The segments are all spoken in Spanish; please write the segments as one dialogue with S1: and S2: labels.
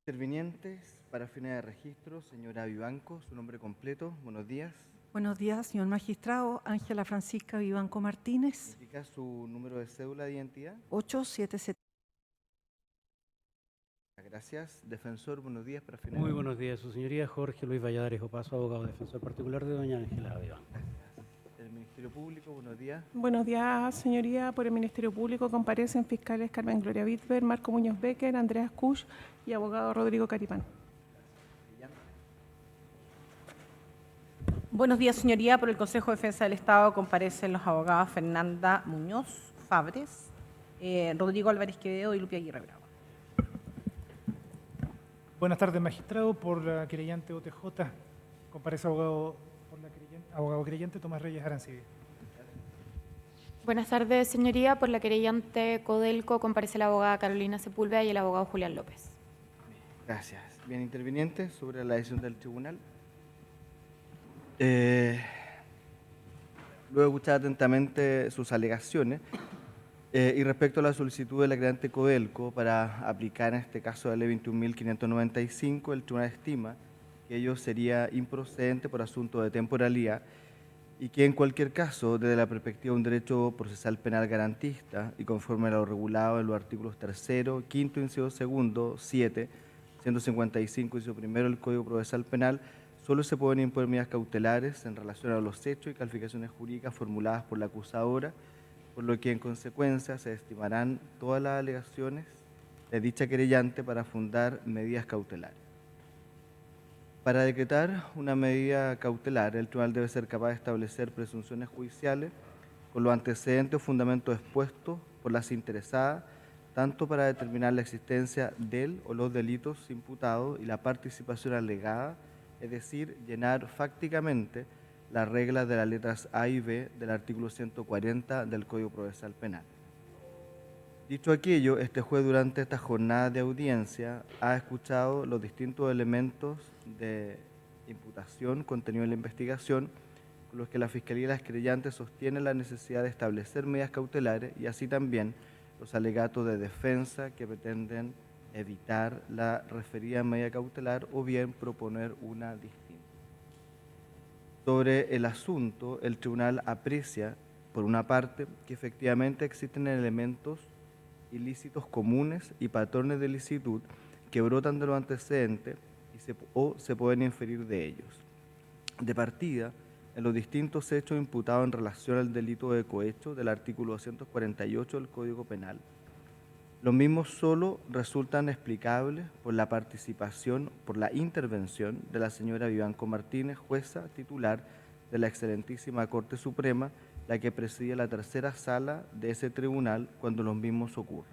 S1: Intervinientes, para fines de registro, señora Vivanco, su nombre completo, buenos días.
S2: Buenos días, señor magistrado. Ángela Francisca Vivanco Martínez,
S1: Indica su número de cédula de identidad.
S2: 877.
S1: Gracias. Defensor, buenos días, para fines
S3: Muy
S1: de
S3: buenos días, su señoría. Jorge Luis Valladares Opaso, abogado defensor particular de doña Ángela Vivanco.
S1: El Ministerio Público, buenos días.
S4: Buenos días, señoría. Por el Ministerio Público comparecen fiscales Carmen Gloria Bitber, Marco Muñoz Becker, Andreas Kusch y abogado Rodrigo Caripán.
S5: Buenos días, señoría. Por el Consejo de Defensa del Estado comparecen los abogados Fernanda Muñoz Fabres, Rodrigo Álvarez Quevedo y Lupia Aguirre Bravo.
S6: Buenas tardes, magistrado. Por la querellante OTJ, comparece abogado creyente Tomás Reyes Arancibia.
S7: Buenas tardes, señoría. Por la querellante Codelco comparece la abogada Carolina Sepúlveda y el abogado Julián López.
S1: Gracias. Bien, intervinientes, sobre la decisión del tribunal. Luego de escuchar atentamente sus alegaciones y respecto a la solicitud de la querellante Codelco para aplicar en este caso la ley 21.595, el tribunal estima que ello sería improcedente por asunto de temporalidad y que en cualquier caso, desde la perspectiva de un derecho procesal penal garantista y conforme a lo regulado en los artículos 3º, 5º, inciso 2º, 7, 155, inciso 1 del Código Procesal Penal, solo se pueden imponer medidas cautelares en relación a los hechos y calificaciones jurídicas formuladas por la acusadora, por lo que en consecuencia se estimarán todas las alegaciones de dicha querellante para fundar medidas cautelares. Para decretar una medida cautelar, el tribunal debe ser capaz de establecer presunciones judiciales con los antecedentes o fundamentos expuestos por las interesadas, tanto para determinar la existencia del o los delitos imputados y la participación alegada, es decir, llenar fácticamente las reglas de las letras A y B del artículo 140 del Código Procesal Penal. Dicho aquello, este juez durante esta jornada de audiencia ha escuchado los distintos elementos de imputación contenidos en la investigación, con los que la Fiscalía y las querellantes sostienen la necesidad de establecer medidas cautelares y así también los alegatos de defensa que pretenden evitar la referida medida cautelar o bien proponer una distinta. Sobre el asunto, el tribunal aprecia, por una parte, que efectivamente existen elementos ilícitos comunes y patrones de ilicitud que brotan de los antecedentes o se pueden inferir de ellos. De partida, en los distintos hechos imputados en relación al delito de cohecho del artículo 248 del Código Penal, los mismos solo resultan explicables por la participación, por la intervención de la señora Vivanco Martínez, jueza titular de la excelentísima Corte Suprema, la que preside la tercera sala de ese tribunal cuando los mismos ocurren.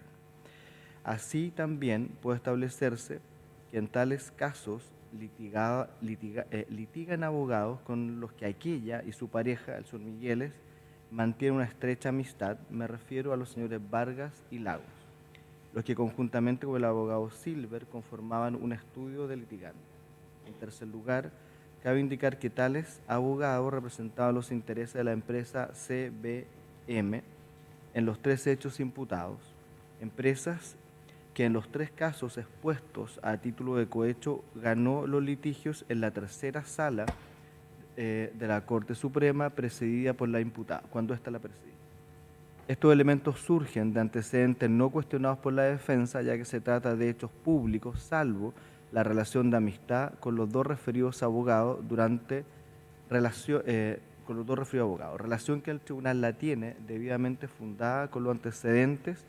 S1: Así también puede establecerse que en tales casos litigan abogados con los que aquella y su pareja, el señor Migueles, mantienen una estrecha amistad. Me refiero a los señores Vargas y Lagos, los que conjuntamente con el abogado Silver conformaban un estudio de litigante. En tercer lugar, cabe indicar que tales abogados representaban los intereses de la empresa CBM en los tres hechos imputados, empresas que en los tres casos expuestos a título de cohecho ganó los litigios en la tercera sala de la Corte Suprema presidida por la imputada, cuando ésta la presidía. Estos elementos surgen de antecedentes no cuestionados por la defensa, ya que se trata de hechos públicos, salvo la relación de amistad con los dos referidos abogados relación que el tribunal la tiene debidamente fundada con los antecedentes,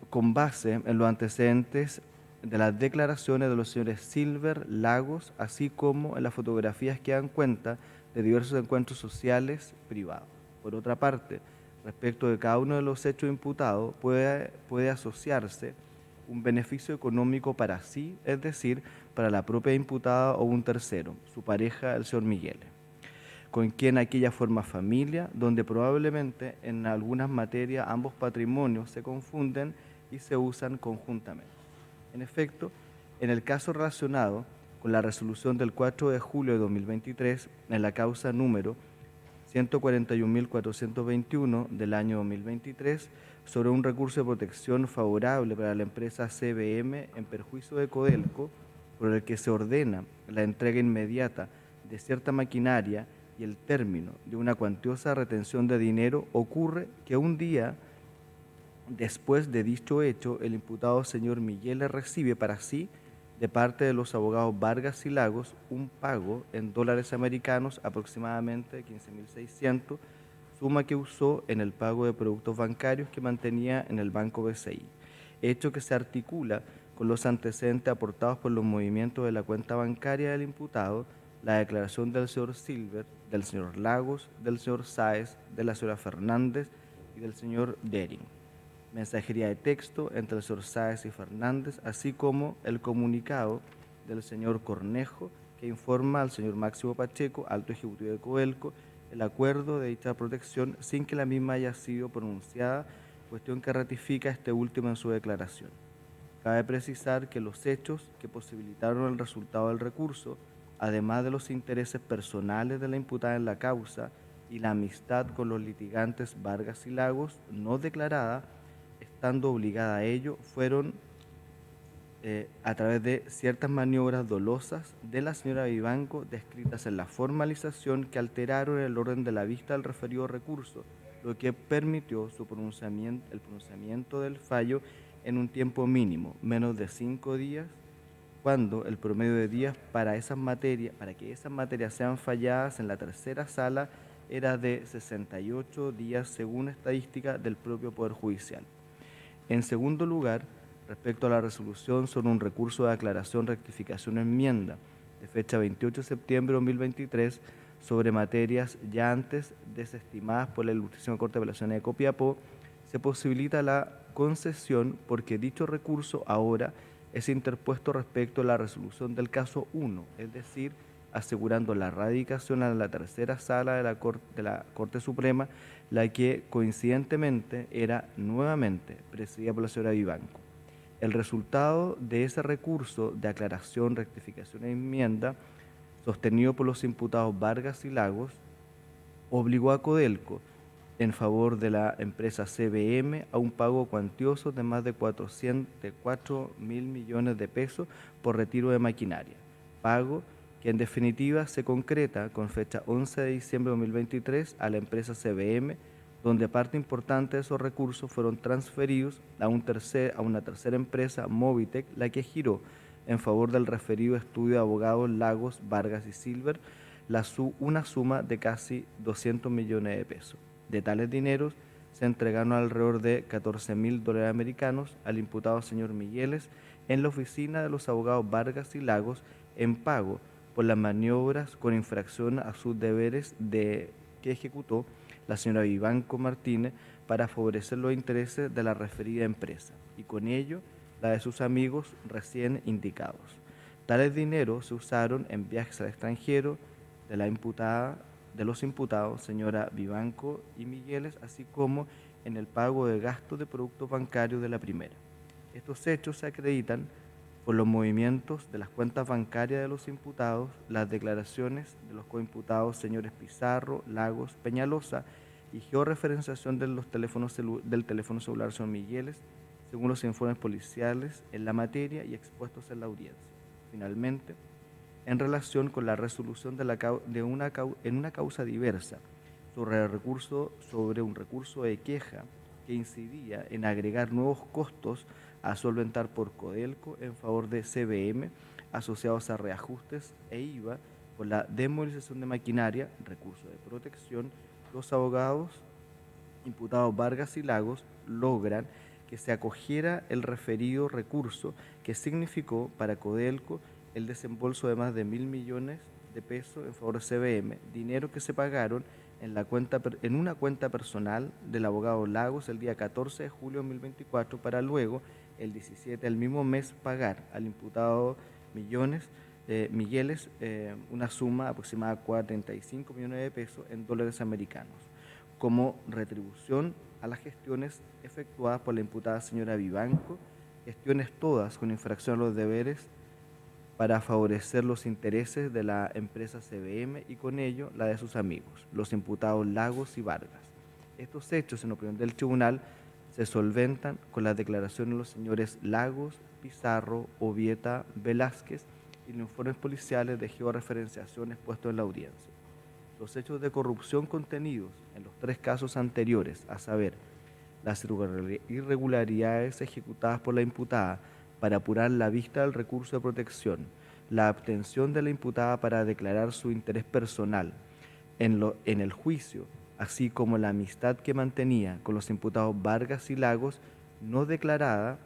S1: con base en los antecedentes de las declaraciones de los señores Silver, Lagos, así como en las fotografías que dan cuenta de diversos encuentros sociales privados. Por otra parte, respecto de cada uno de los hechos imputados, puede asociarse un beneficio económico para sí, es decir, para la propia imputada o un tercero, su pareja, el señor Miguel, con quien aquella forma familia, donde probablemente en algunas materias ambos patrimonios se confunden y se usan conjuntamente. En efecto, en el caso relacionado con la resolución del 4 de julio de 2023, en la causa número 141.421 del año 2023 sobre un recurso de protección favorable para la empresa CBM en perjuicio de Codelco, por el que se ordena la entrega inmediata de cierta maquinaria y el término de una cuantiosa retención de dinero, ocurre que un día después de dicho hecho, el imputado señor Miguel recibe para sí, de parte de los abogados Vargas y Lagos, un pago en dólares americanos aproximadamente 15.600, suma que usó en el pago de productos bancarios que mantenía en el Banco BCI, hecho que se articula con los antecedentes aportados por los movimientos de la cuenta bancaria del imputado, la declaración del señor Silver, del señor Lagos, del señor Sáez, de la señora Fernández y del señor Dering. Mensajería de texto entre el señor Sáez y Fernández, así como el comunicado del señor Cornejo, que informa al señor Máximo Pacheco, alto ejecutivo de Codelco, el acuerdo de dicha protección sin que la misma haya sido pronunciada, cuestión que ratifica este último en su declaración. Cabe precisar que los hechos que posibilitaron el resultado del recurso, además de los intereses personales de la imputada en la causa y la amistad con los litigantes Vargas y Lagos, no declarada, estando obligada a ello, fueron a través de ciertas maniobras dolosas de la señora Vivanco descritas en la formalización que alteraron el orden de la vista del referido recurso, lo que permitió el pronunciamiento del fallo en un tiempo mínimo, menos de 5 días, cuando el promedio de días para que esas materias sean falladas en la tercera sala era de 68 días según estadística del propio Poder Judicial. En segundo lugar, respecto a la resolución sobre un recurso de aclaración, rectificación o enmienda de fecha 28 de septiembre de 2023 sobre materias ya antes desestimadas por la Ilustrísima Corte de Apelaciones de Copiapó, se posibilita la concesión porque dicho recurso ahora es interpuesto respecto a la resolución del caso 1, es decir, asegurando la radicación a la tercera sala de la Corte Suprema, la que coincidentemente era nuevamente presidida por la señora Vivanco. El resultado de ese recurso de aclaración, rectificación e enmienda, sostenido por los imputados Vargas y Lagos, obligó a Codelco, en favor de la empresa CBM, a un pago cuantioso de más de 4 mil millones de pesos por retiro de maquinaria, pago que en definitiva se concreta con fecha 11 de diciembre de 2023 a la empresa CBM, donde parte importante de esos recursos fueron transferidos a una tercera empresa, Movitec, la que giró en favor del referido estudio de abogados Lagos, Vargas y Silver una suma de casi 200 millones de pesos. De tales dineros se entregaron alrededor de 14.000 dólares americanos al imputado señor Migueles en la oficina de los abogados Vargas y Lagos en pago por las maniobras con infracción a sus deberes que ejecutó la señora Vivanco Martínez para favorecer los intereses de la referida empresa y con ello la de sus amigos recién indicados. Tales dineros se usaron en viajes al extranjero de los imputados señora Vivanco y Migueles, así como en el pago de gastos de productos bancarios de la primera. Estos hechos se acreditan por los movimientos de las cuentas bancarias de los imputados, las declaraciones de los coimputados señores Pizarro, Lagos, Peñalosa y georreferenciación del teléfono celular señor Migueles, según los informes policiales en la materia y expuestos en la audiencia. Finalmente, en relación con la resolución en una causa diversa sobre un recurso de queja que incidía en agregar nuevos costos a solventar por Codelco en favor de CBM asociados a reajustes e IVA por la desmovilización de maquinaria, recurso de protección, los abogados imputados Vargas y Lagos logran que se acogiera el referido recurso que significó para Codelco el desembolso de más de 1.000 millones de pesos en favor de CBM, dinero que se pagaron en una cuenta personal del abogado Lagos el día 14 de julio de 2024 para luego, el 17 del mismo mes, pagar al imputado Migueles una suma aproximada de 45 millones de pesos en dólares americanos, como retribución a las gestiones efectuadas por la imputada señora Vivanco, gestiones todas con infracción a los deberes para favorecer los intereses de la empresa CBM y con ello la de sus amigos, los imputados Lagos y Vargas. Estos hechos, en opinión del tribunal, se solventan con las declaraciones de los señores Lagos, Pizarro, Ovieta, Velázquez y los informes policiales de georreferenciación expuestos en la audiencia. Los hechos de corrupción contenidos en los 3 casos anteriores, a saber, las irregularidades ejecutadas por la imputada para apurar la vista del recurso de protección, la abstención de la imputada para declarar su interés personal en el juicio, así como la amistad que mantenía con los imputados Vargas y Lagos, no declarada,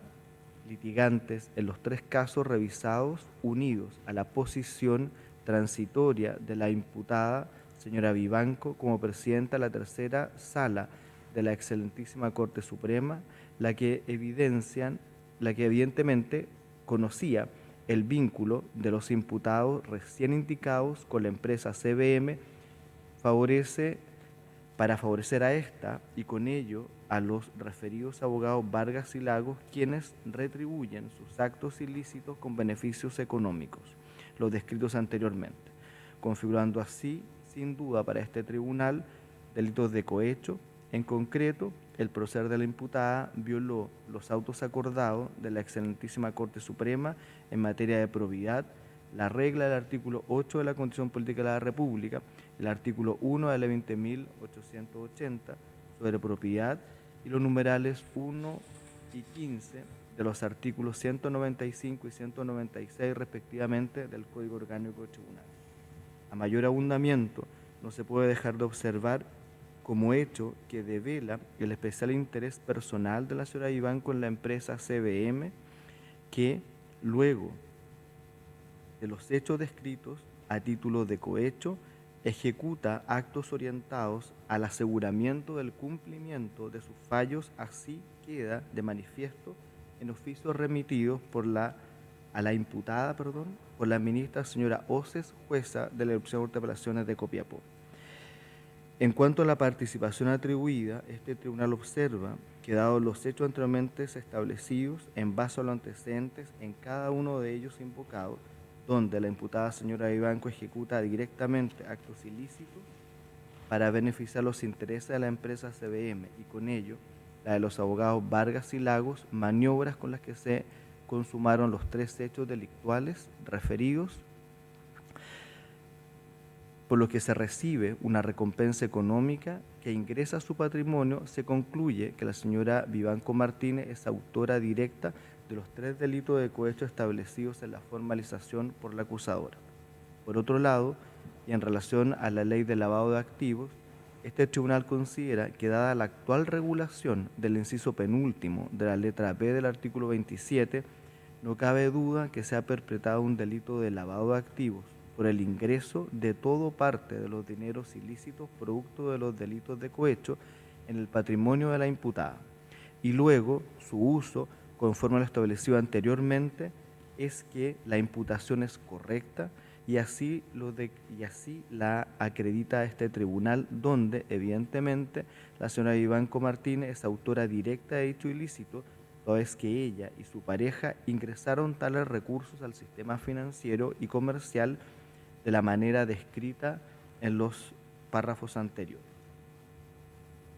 S1: litigantes en los 3 casos revisados, unidos a la posición transitoria de la imputada, señora Vivanco, como presidenta de la tercera sala de la excelentísima Corte Suprema, la que evidentemente conocía el vínculo de los imputados recién indicados con la empresa CBM, para favorecer a esta y con ello a los referidos abogados Vargas y Lagos, quienes retribuyen sus actos ilícitos con beneficios económicos, los descritos anteriormente, configurando así, sin duda para este tribunal, delitos de cohecho. En concreto, el proceder de la imputada violó los autos acordados de la excelentísima Corte Suprema en materia de probidad, la regla del artículo 8 de la Constitución Política de la República, el artículo 1 de la 20.880 sobre propiedad y los numerales 1 y 15 de los artículos 195 y 196 respectivamente del Código Orgánico del Tribunal. A mayor abundamiento, no se puede dejar de observar como hecho que devela el especial interés personal de la señora Vivanco en la empresa CBM, que luego de los hechos descritos a título de cohecho, ejecuta actos orientados al aseguramiento del cumplimiento de sus fallos, así queda de manifiesto en oficios remitidos a la imputada por la ministra señora Oces, jueza de la Erupción de Apelaciones de Copiapó. En cuanto a la participación atribuida, este tribunal observa que, dados los hechos anteriormente establecidos, en base a los antecedentes en cada uno de ellos invocados, donde la imputada señora Vivanco ejecuta directamente actos ilícitos para beneficiar los intereses de la empresa CBM y con ello la de los abogados Vargas y Lagos, maniobras con las que se consumaron los 3 hechos delictuales referidos, por lo que se recibe una recompensa económica que ingresa a su patrimonio, se concluye que la señora Vivanco Martínez es autora directa de los 3 delitos de cohecho establecidos en la formalización por la acusadora. Por otro lado, y en relación a la ley de lavado de activos, este tribunal considera que, dada la actual regulación del inciso penúltimo de la letra B del artículo 27, no cabe duda que se ha perpetrado un delito de lavado de activos por el ingreso de todo parte de los dineros ilícitos producto de los delitos de cohecho en el patrimonio de la imputada, y luego su uso, conforme a lo establecido anteriormente, es que la imputación es correcta y así la acredita este tribunal, donde evidentemente la señora Vivanco Martínez es autora directa de dicho ilícito, toda vez que ella y su pareja ingresaron tales recursos al sistema financiero y comercial de la manera descrita en los párrafos anteriores.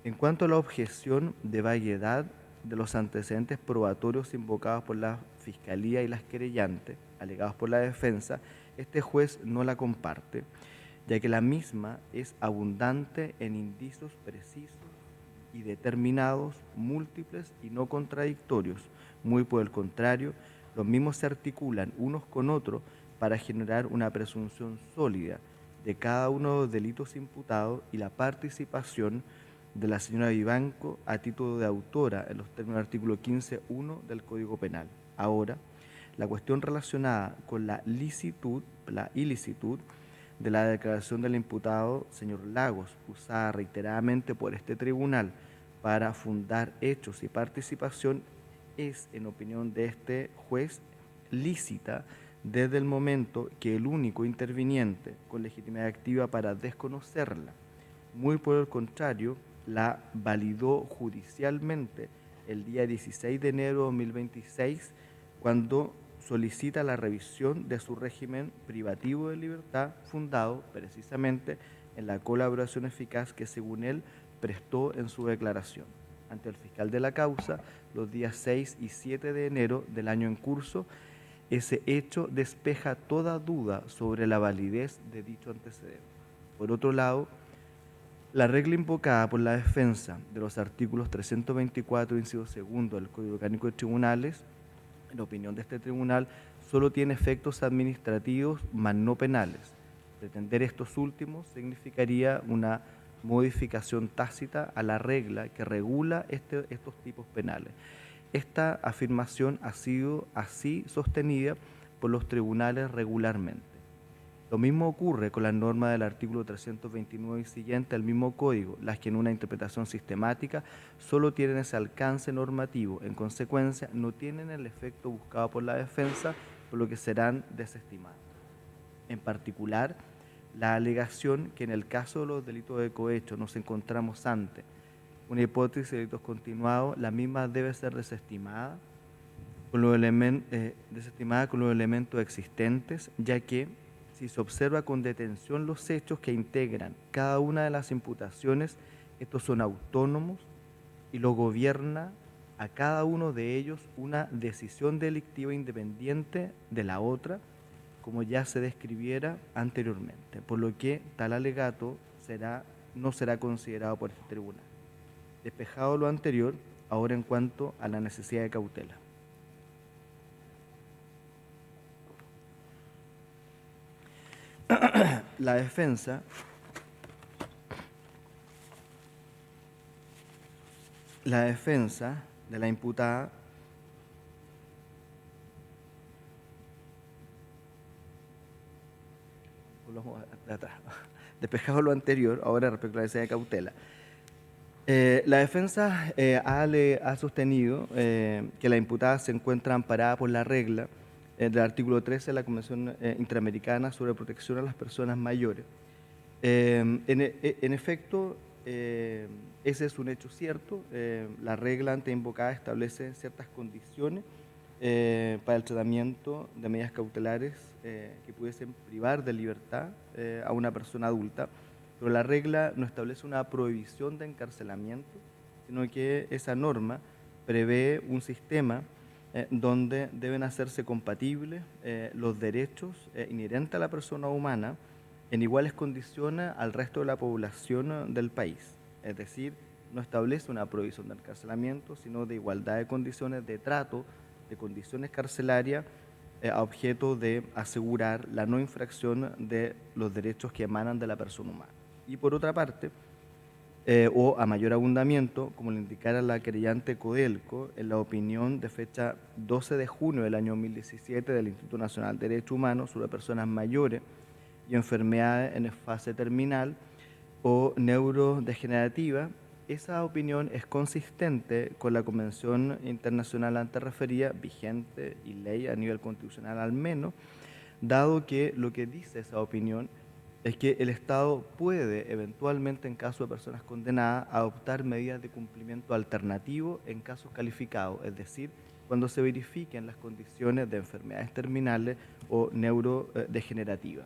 S1: En cuanto a la objeción de vaguedad de los antecedentes probatorios invocados por la Fiscalía y las querellantes, alegados por la defensa, este juez no la comparte, ya que la misma es abundante en indicios precisos y determinados, múltiples y no contradictorios. Muy por el contrario, los mismos se articulan unos con otros para generar una presunción sólida de cada uno de los delitos imputados y la participación de la señora Vivanco a título de autora en los términos del artículo 15.1 del Código Penal. Ahora, la cuestión relacionada con la ilicitud de la declaración del imputado señor Lagos, usada reiteradamente por este tribunal para fundar hechos y participación, es, en opinión de este juez, lícita desde el momento que el único interviniente con legitimidad activa para desconocerla, muy por el contrario, la validó judicialmente el día 16 de enero de 2026, cuando solicita la revisión de su régimen privativo de libertad fundado precisamente en la colaboración eficaz que según él prestó en su declaración ante el fiscal de la causa los días 6 y 7 de enero del año en curso. Ese hecho despeja toda duda sobre la validez de dicho antecedente. Por otro lado, la regla invocada por la defensa de los artículos 324, inciso segundo del Código Orgánico de Tribunales, en opinión de este tribunal, solo tiene efectos administrativos, mas no penales. Pretender estos últimos significaría una modificación tácita a la regla que regula estos tipos penales. Esta afirmación ha sido así sostenida por los tribunales regularmente. Lo mismo ocurre con las normas del artículo 329 y siguiente del mismo código, las que en una interpretación sistemática solo tienen ese alcance normativo. En consecuencia, no tienen el efecto buscado por la defensa, por lo que serán desestimadas. En particular, la alegación que en el caso de los delitos de cohecho nos encontramos ante una hipótesis de delitos continuados, la misma debe ser desestimada con los elementos existentes, ya que si se observa con detención los hechos que integran cada una de las imputaciones, estos son autónomos y lo gobierna a cada uno de ellos una decisión delictiva independiente de la otra, como ya se describiera anteriormente, por lo que tal alegato no será considerado por este tribunal. Despejado lo anterior, ahora en cuanto a la necesidad de cautela. La defensa de la imputada despejado lo anterior, ahora respecto a la necesidad de cautela. La defensa ha sostenido que la imputada se encuentra amparada por la regla del artículo 13 de la Convención Interamericana sobre Protección a las Personas Mayores. En efecto, ese es un hecho cierto. La regla antes invocada establece ciertas condiciones para el tratamiento de medidas cautelares que pudiesen privar de libertad a una persona adulta, pero la regla no establece una prohibición de encarcelamiento, sino que esa norma prevé un sistema donde deben hacerse compatibles los derechos inherentes a la persona humana en iguales condiciones al resto de la población del país. Es decir, no establece una prohibición de encarcelamiento, sino de igualdad de condiciones de trato, de condiciones carcelarias, a objeto de asegurar la no infracción de los derechos que emanan de la persona humana. Y por otra parte, o a mayor abundamiento, como le indicara la querellante Codelco, en la opinión de fecha 12 de junio del año 2017 del Instituto Nacional de Derechos Humanos sobre personas mayores y enfermedades en fase terminal o neurodegenerativa, esa opinión es consistente con la Convención Internacional antes referida, vigente y ley a nivel constitucional al menos, dado que lo que dice esa opinión es que el Estado puede eventualmente, en caso de personas condenadas, adoptar medidas de cumplimiento alternativo en casos calificados, es decir, cuando se verifiquen las condiciones de enfermedades terminales o neurodegenerativas.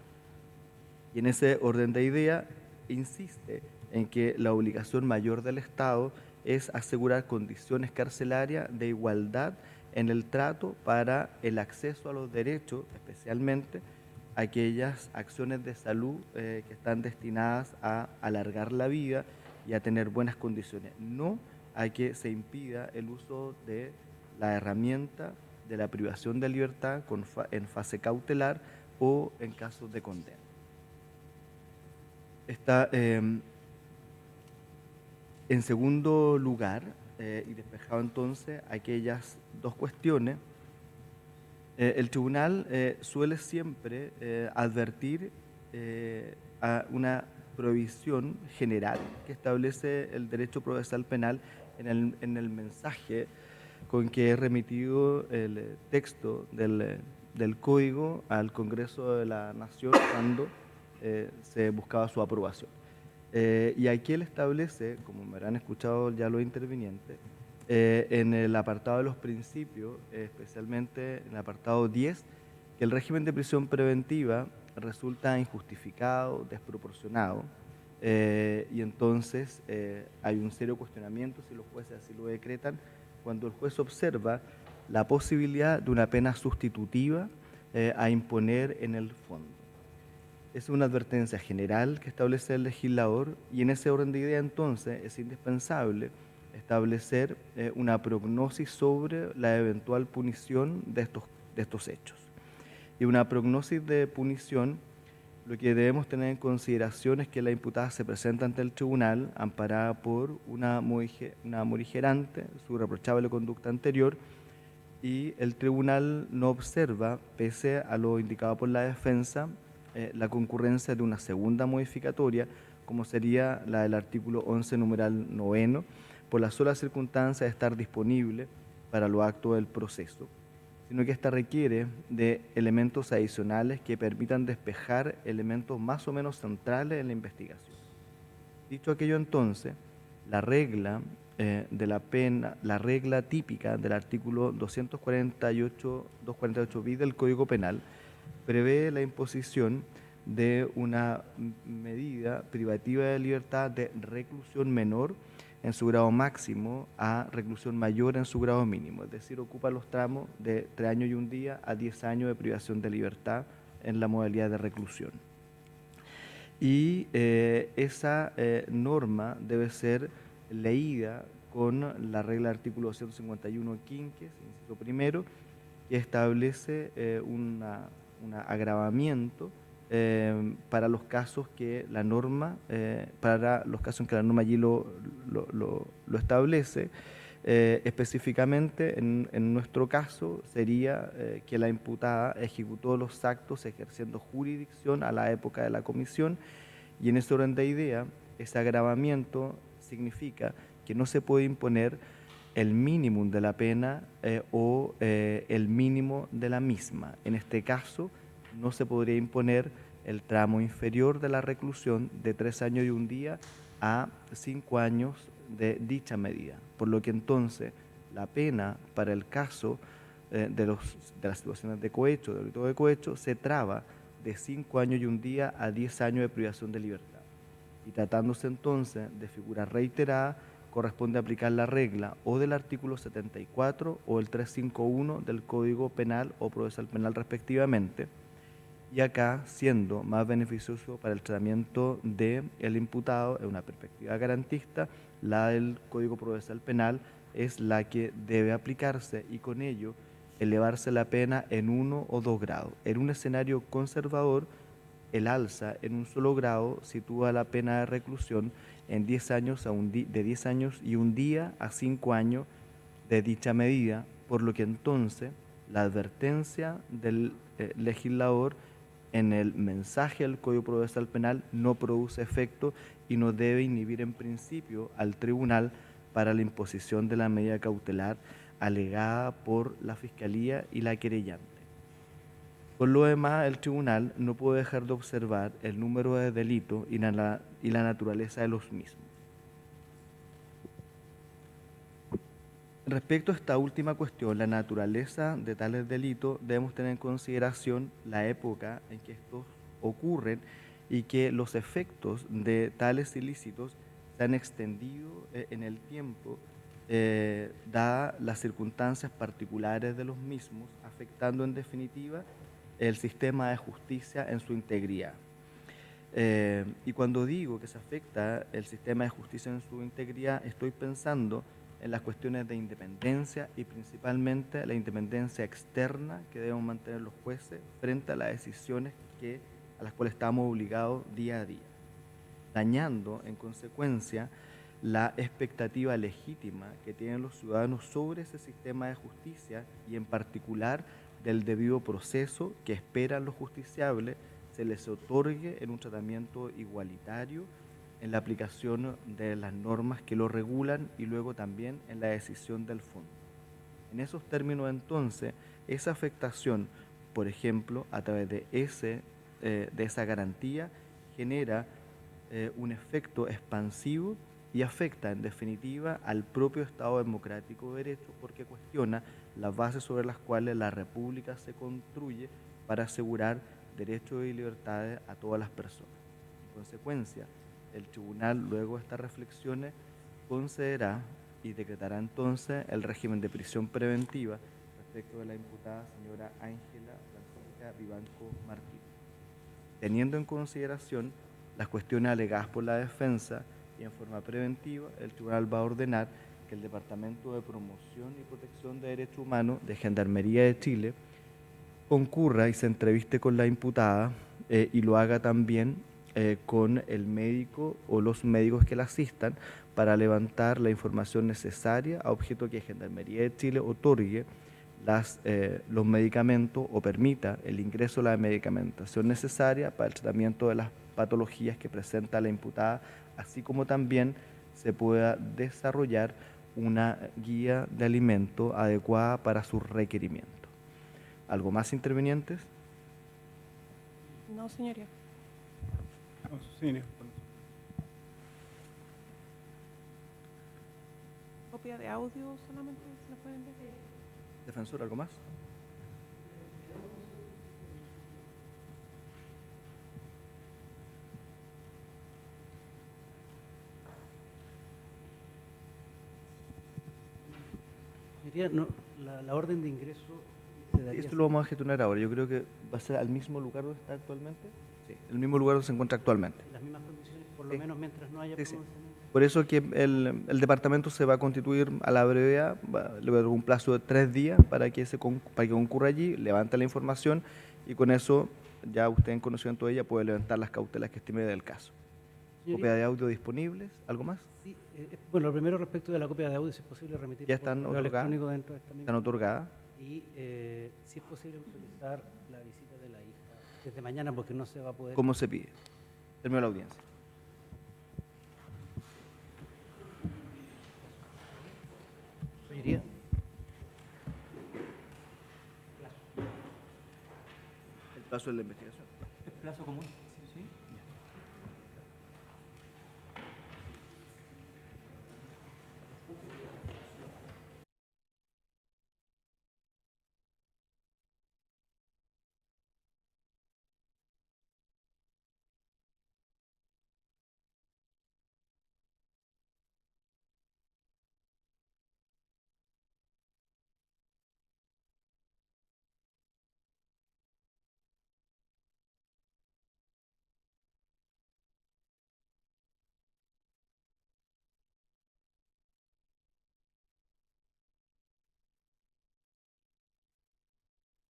S1: Y en ese orden de idea, insiste en que la obligación mayor del Estado es asegurar condiciones carcelarias de igualdad en el trato para el acceso a los derechos, especialmente aquellas acciones de salud que están destinadas a alargar la vida y a tener buenas condiciones, no a que se impida el uso de la herramienta de la privación de libertad en fase cautelar o en casos de condena. En segundo lugar, y despejado entonces aquellas dos cuestiones, el tribunal suele siempre advertir a una prohibición general que establece el derecho procesal penal en el mensaje con que es remitido el texto del Código al Congreso de la Nación cuando se buscaba su aprobación. Y aquí él establece, como me habrán escuchado ya los intervinientes, en el apartado de los principios, especialmente en el apartado 10, que el régimen de prisión preventiva resulta injustificado, desproporcionado, y entonces hay un serio cuestionamiento, si los jueces así lo decretan, cuando el juez observa la posibilidad de una pena sustitutiva a imponer en el fondo. Es una advertencia general que establece el legislador, y en ese orden de idea entonces es indispensable establecer una prognosis sobre la eventual punición de estos hechos. Y una prognosis de punición, lo que debemos tener en consideración es que la imputada se presenta ante el tribunal amparada por una morigerante, su reprochable conducta anterior, y el tribunal no observa, pese a lo indicado por la defensa, la concurrencia de una segunda modificatoria, como sería la del artículo 11, numeral 9, por la sola circunstancia de estar disponible para los actos del proceso, sino que ésta requiere de elementos adicionales que permitan despejar elementos más o menos centrales en la investigación. Dicho aquello entonces, la regla de la pena, la regla típica del artículo 248 bis del Código Penal prevé la imposición de una medida privativa de libertad de reclusión menor en su grado máximo a reclusión mayor en su grado mínimo, es decir, ocupa los tramos de 3 años y 1 día a 10 años de privación de libertad en la modalidad de reclusión. Y esa norma debe ser leída con la regla del artículo 251 quinques, inciso primero, que establece un agravamiento para los casos que la norma, allí lo establece. Específicamente, en nuestro caso, sería que la imputada ejecutó los actos ejerciendo jurisdicción a la época de la comisión, y en ese orden de idea, ese agravamiento significa que no se puede imponer el mínimo de la pena o el mínimo de la misma. En este caso, no se podría imponer el tramo inferior de la reclusión de 3 años y 1 día a 5 años de dicha medida, por lo que entonces la pena para el caso de las situaciones de cohecho, de delito de cohecho, se traba de 5 años y 1 día a 10 años de privación de libertad. Y tratándose entonces de figura reiterada, corresponde aplicar la regla o del artículo 74 o el 351 del Código Penal o Procesal Penal respectivamente, y acá siendo más beneficioso para el tratamiento del imputado en una perspectiva garantista, la del Código Procesal Penal es la que debe aplicarse, y con ello elevarse la pena en 1 o 2 grados. En un escenario conservador, el alza en un solo grado sitúa la pena de reclusión en 10 años de 10 años y 1 día a 5 años de dicha medida, por lo que entonces la advertencia del legislador en el mensaje del Código Procesal Penal no produce efecto y no debe inhibir en principio al tribunal para la imposición de la medida cautelar alegada por la Fiscalía y la querellante. Por lo demás, el tribunal no puede dejar de observar el número de delitos y la naturaleza de los mismos. Respecto a esta última cuestión, la naturaleza de tales delitos, debemos tener en consideración la época en que estos ocurren y que los efectos de tales ilícitos se han extendido en el tiempo, dadas las circunstancias particulares de los mismos, afectando en definitiva el sistema de justicia en su integridad. Y cuando digo que se afecta el sistema de justicia en su integridad, estoy pensando en las cuestiones de independencia y principalmente la independencia externa que deben mantener los jueces frente a las decisiones a las cuales estamos obligados día a día, dañando en consecuencia la expectativa legítima que tienen los ciudadanos sobre ese sistema de justicia y en particular del debido proceso que esperan los justiciables se les otorgue en un tratamiento igualitario en la aplicación de las normas que lo regulan y luego también en la decisión del fondo. En esos términos, entonces, esa afectación, por ejemplo, a través de esa garantía, genera un efecto expansivo y afecta en definitiva al propio Estado democrático de derecho porque cuestiona las bases sobre las cuales la República se construye para asegurar derechos y libertades a todas las personas. En consecuencia, el tribunal, luego de estas reflexiones, concederá y decretará entonces el régimen de prisión preventiva respecto de la imputada señora Ángela Francisca Vivanco Martínez. Teniendo en consideración las cuestiones alegadas por la defensa y en forma preventiva, el tribunal va a ordenar que el Departamento de Promoción y Protección de Derechos Humanos de Gendarmería de Chile concurra y se entreviste con la imputada y lo haga también con el médico o los médicos que la asistan para levantar la información necesaria a objeto que Gendarmería de Chile otorgue los medicamentos o permita el ingreso de la medicamentación necesaria para el tratamiento de las patologías que presenta la imputada, así como también se pueda desarrollar una guía de alimento adecuada para sus requerimientos. ¿Algo más, intervinientes?
S4: No, señoría. Copia de audio solamente se la pueden ver.
S1: Defensor, ¿algo más?
S3: Señoría, no, la orden de ingreso se daría...
S1: Esto lo vamos a gestionar ahora. Yo creo que va a ser al mismo lugar donde está actualmente. Sí, el mismo lugar donde se encuentra actualmente.
S3: las mismas condiciones, por lo
S1: Sí.
S3: menos mientras no haya
S1: Sí, sí.
S3: pronunciamiento.
S1: Por eso que el departamento se va a constituir a la brevedad, le voy a dar un plazo de 3 días para que concurra allí, levante la información y con eso ya usted en conocimiento de ella puede levantar las cautelas que estime del caso.
S3: Señoría,
S1: Copia de audio disponibles, ¿algo más?
S3: sí, bueno, lo primero respecto de la copia de audio, si es posible remitir
S1: Ya
S3: por
S1: están
S3: correo
S1: otorgadas.
S3: electrónico dentro de esta misma.
S1: Están otorgadas.
S3: Y si es posible autorizar la visita de la hija desde mañana porque no se va a poder...
S1: ¿Cómo se pide? Termino la audiencia.
S3: Señoría,
S1: El plazo de la investigación.
S3: plazo común.